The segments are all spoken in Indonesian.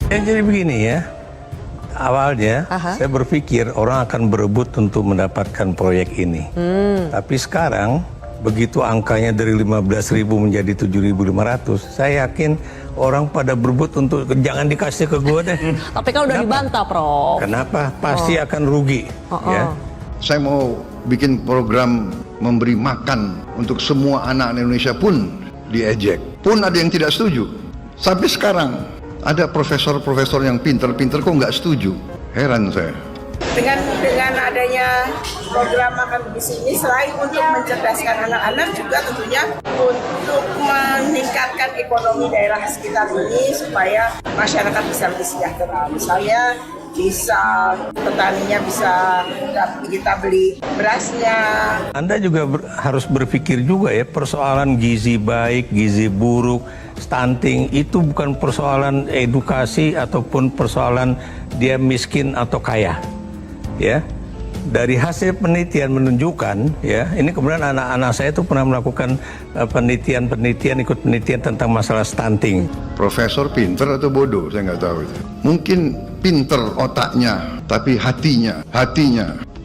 Ya, jadi begini ya, awalnya saya berpikir orang akan berebut untuk mendapatkan proyek ini. Tapi sekarang, begitu angkanya dari 15.000 menjadi 7.500, saya yakin orang pada berebut untuk jangan dikasih ke gue deh. Tapi kan udah dibantah, Prof. Kenapa? Pasti akan rugi. Ya. Saya mau bikin program memberi makan untuk semua anak Indonesia pun diejek. Pun ada yang tidak setuju. Sampai sekarang ada profesor-profesor yang pinter-pinter kok nggak setuju. Heran saya. Dengan adanya program makan bergizi ini, selain untuk mencerdaskan anak-anak, juga tentunya untuk meningkatkan ekonomi daerah sekitar ini supaya masyarakat bisa lebih sejahtera. Misalnya bisa petaninya bisa kita beli berasnya. Anda juga harus berpikir juga ya, persoalan gizi baik, gizi buruk, stunting itu bukan persoalan edukasi ataupun persoalan dia miskin atau kaya. Ya, dari hasil penelitian menunjukkan ya, ini kemudian anak-anak saya itu pernah melakukan penelitian ikut penelitian tentang masalah stunting. Profesor pinter atau bodoh, saya nggak tahu itu. Mungkin pinter otaknya, tapi hatinya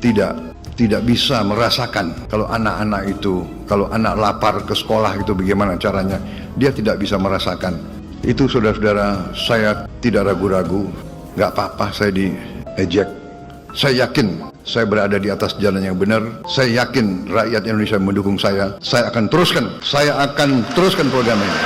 tidak bisa merasakan kalau anak-anak itu, kalau anak lapar ke sekolah itu bagaimana caranya, dia tidak bisa merasakan. Itu saudara-saudara, saya tidak ragu-ragu, nggak apa-apa saya diejek. Saya yakin saya berada di atas jalan yang benar. Saya yakin rakyat Indonesia mendukung saya. Saya akan teruskan program ini.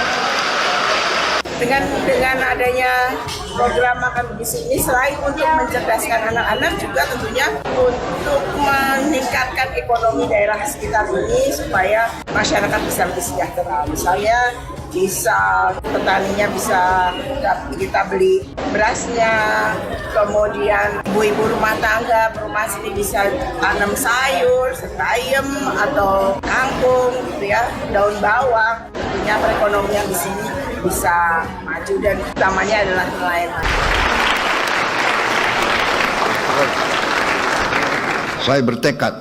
Dengan adanya program makan bergizi ini, selain untuk mencerdaskan anak-anak, juga tentunya untuk meningkatkan ekonomi daerah sekitar ini supaya masyarakat bisa lebih sejahtera. Misalnya bisa petaninya bisa kita beli berasnya, kemudian ibu-ibu rumah tangga rumah sini bisa tanam sayur, sekayem atau kangkung gitu ya, daun bawang. Tentunya perekonomian di sini bisa maju dan utamanya adalah nelayan. Saya bertekad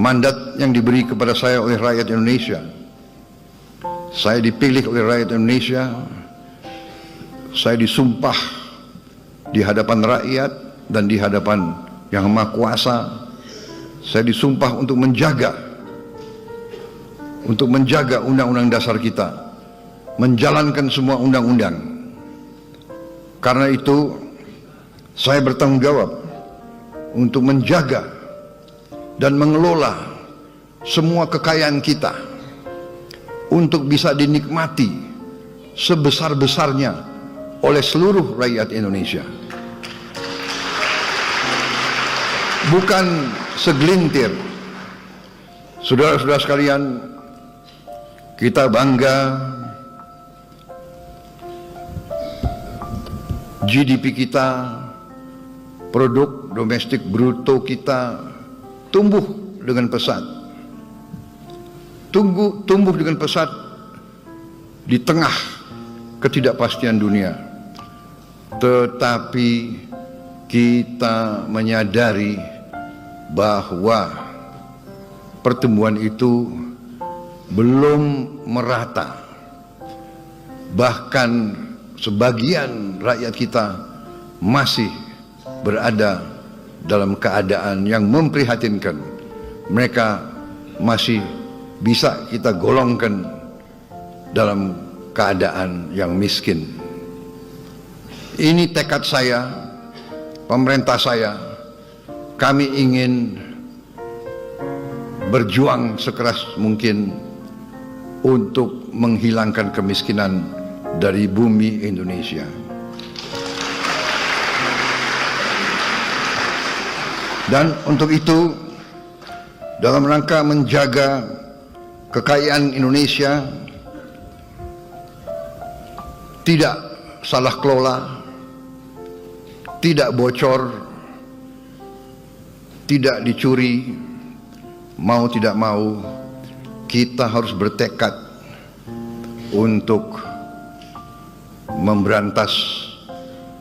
mandat yang diberi kepada saya oleh rakyat Indonesia. Saya dipilih oleh rakyat Indonesia. Saya disumpah di hadapan rakyat dan di hadapan Yang Maha Kuasa. Saya disumpah untuk menjaga undang-undang dasar kita, menjalankan semua undang-undang. Karena itu saya bertanggung jawab untuk menjaga dan mengelola semua kekayaan kita untuk bisa dinikmati sebesar-besarnya oleh seluruh rakyat Indonesia. Bukan segelintir. Saudara-saudara sekalian, kita bangga GDP kita, produk domestik bruto kita tumbuh dengan pesat. Tumbuh dengan pesat di tengah ketidakpastian dunia. Tetapi kita menyadari bahwa pertumbuhan itu belum merata. Bahkan sebagian rakyat kita masih berada dalam keadaan yang memprihatinkan. Mereka masih bisa kita golongkan dalam keadaan yang miskin. Ini tekad saya, pemerintah saya. Kami ingin berjuang sekeras mungkin untuk menghilangkan kemiskinan dari bumi Indonesia. Dan untuk itu, dalam rangka menjaga kekayaan Indonesia tidak salah kelola, tidak bocor, tidak dicuri, mau tidak mau kita harus bertekad untuk memberantas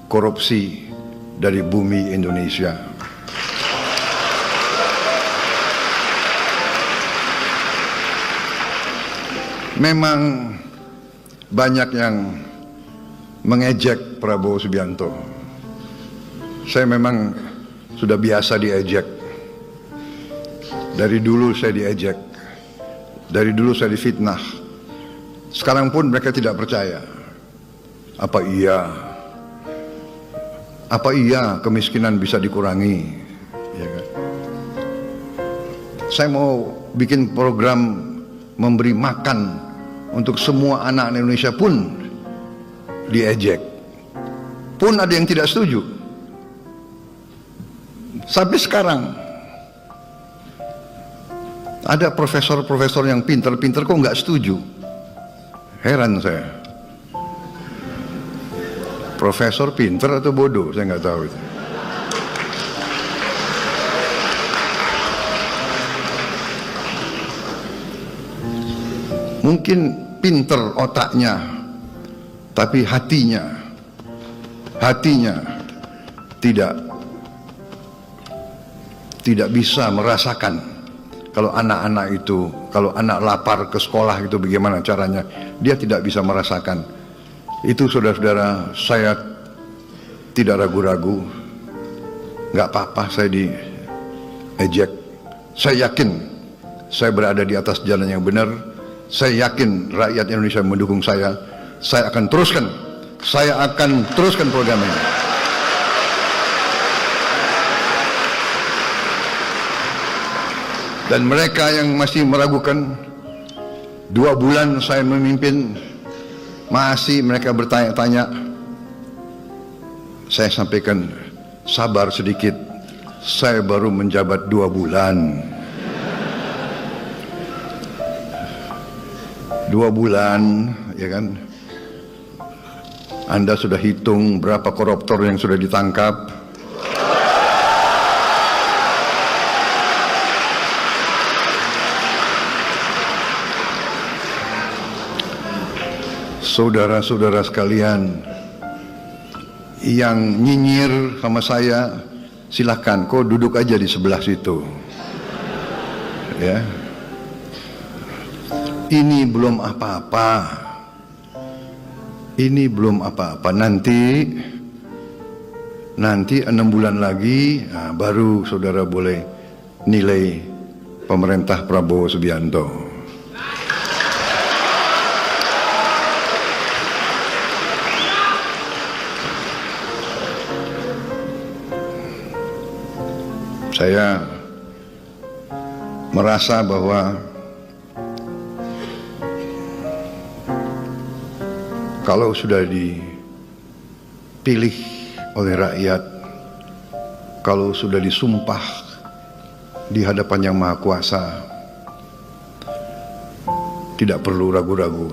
korupsi dari bumi Indonesia. Memang banyak yang mengejek Prabowo Subianto. Saya memang sudah biasa diejek. Dari dulu saya diejek. Dari dulu saya difitnah. Sekarang pun mereka tidak percaya. Apa iya kemiskinan bisa dikurangi? Ya kan? Saya mau bikin program memberi makan untuk semua anak Indonesia pun diejek. Pun ada yang tidak setuju. Sampai sekarang ada profesor-profesor yang pinter-pinter kok nggak setuju. Heran saya. Profesor pinter atau bodoh, saya nggak tahu itu. Mungkin pinter otaknya, tapi hatinya tidak bisa merasakan kalau anak-anak itu, kalau anak lapar ke sekolah itu bagaimana caranya, dia tidak bisa merasakan. Itu saudara-saudara, saya tidak ragu-ragu, nggak apa-apa saya diejek. Saya yakin saya berada di atas jalan yang benar. Saya yakin rakyat Indonesia mendukung saya. Saya akan teruskan program ini. Dan mereka yang masih meragukan, 2 bulan saya memimpin, masih mereka bertanya-tanya, saya sampaikan, sabar sedikit, saya baru menjabat 2 bulan. 2 bulan, ya kan? Anda sudah hitung berapa koruptor yang sudah ditangkap? Saudara-saudara sekalian yang nyinyir sama saya, silakan, kau duduk aja di sebelah situ. Ya. Ini belum apa-apa. Ini belum apa-apa. Nanti 6 bulan lagi, baru saudara boleh nilai pemerintah Prabowo Subianto. Saya merasa bahwa kalau sudah dipilih oleh rakyat, kalau sudah disumpah di hadapan Yang Maha Kuasa, tidak perlu ragu-ragu.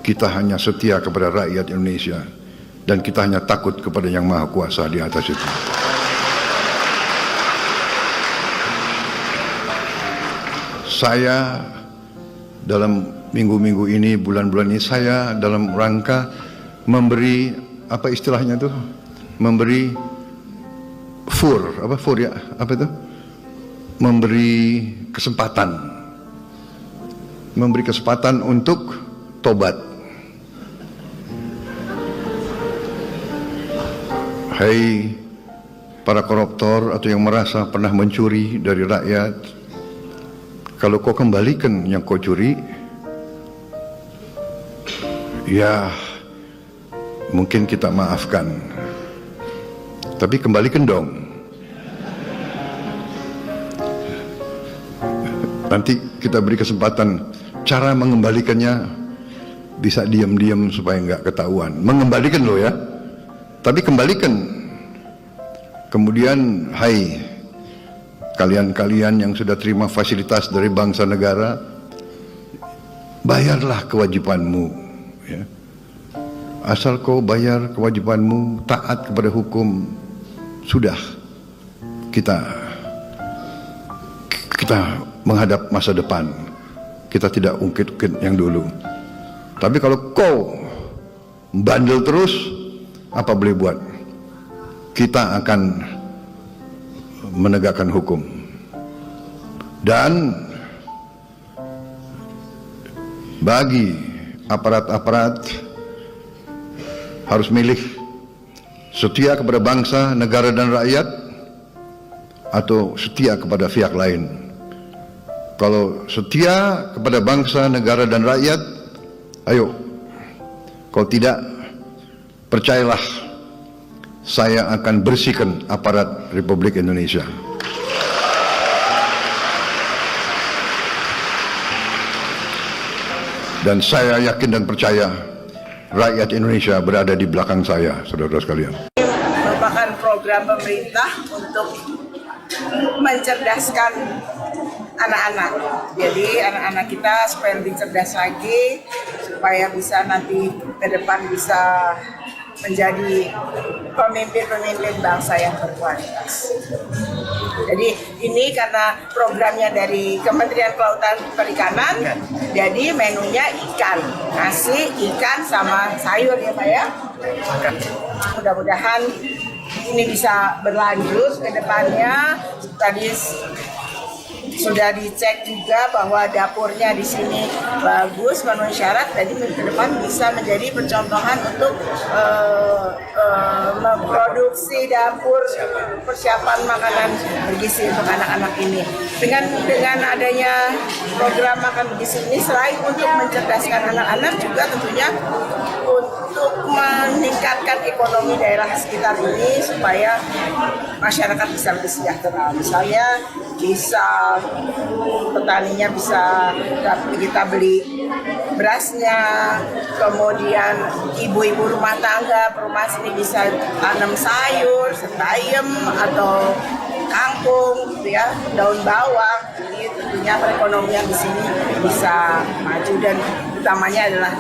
Kita hanya setia kepada rakyat Indonesia dan kita hanya takut kepada Yang Maha Kuasa di atas itu. Saya dalam minggu-minggu ini, bulan-bulan ini, saya dalam rangka memberi, apa istilahnya tuh, memberi memberi kesempatan untuk tobat. Hai para koruptor atau yang merasa pernah mencuri dari rakyat, kalau kau kembalikan yang kau curi, ya mungkin kita maafkan, tapi kembalikan dong. Nanti kita beri kesempatan. Cara mengembalikannya bisa diam-diam supaya nggak ketahuan. Mengembalikan loh ya, tapi kembalikan. Kemudian, hai kalian-kalian yang sudah terima fasilitas dari bangsa negara, bayarlah kewajibanmu. Ya. Asal kau bayar kewajibanmu, taat kepada hukum, sudah kita menghadap masa depan. Kita tidak ungkit-ungkit yang dulu. Tapi kalau kau bandel terus, apa boleh buat? Kita akan menegakkan hukum. Dan bagi aparat-aparat harus milih setia kepada bangsa, negara dan rakyat atau setia kepada pihak lain. Kalau setia kepada bangsa, negara dan rakyat, ayo. Kalau tidak, percayalah, saya akan bersihkan aparat Republik Indonesia. Dan saya yakin dan percaya rakyat Indonesia berada di belakang saya, saudara-saudara sekalian. Merupakan program pemerintah untuk mencerdaskan anak-anak. Jadi anak-anak kita supaya lebih cerdas lagi, supaya bisa nanti ke depan bisa menjadi pemimpin-pemimpin bangsa yang berkualitas. Jadi ini karena programnya dari Kementerian Kelautan Perikanan, jadi menunya ikan, nasi, ikan sama sayur ya Pak ya. Mudah-mudahan ini bisa berlanjut ke depannya. Tadi sudah dicek juga bahwa dapurnya di sini bagus, memenuhi syarat, jadi ke depan bisa menjadi percontohan untuk memproduksi dapur persiapan makanan bergizi untuk anak-anak ini. Dengan adanya program makan bergizi ini, selain untuk mencerdaskan anak-anak, juga tentunya untuk meningkatkan ekonomi daerah sekitar ini supaya masyarakat bisa lebih sejahtera. Misalnya bisa petaninya bisa kita beli berasnya, kemudian ibu-ibu rumah tangga perumahan sini bisa tanam sayur, setayam atau kangkung, gitu ya, daun bawang. Jadi tentunya perekonomian di sini bisa maju dan utamanya adalah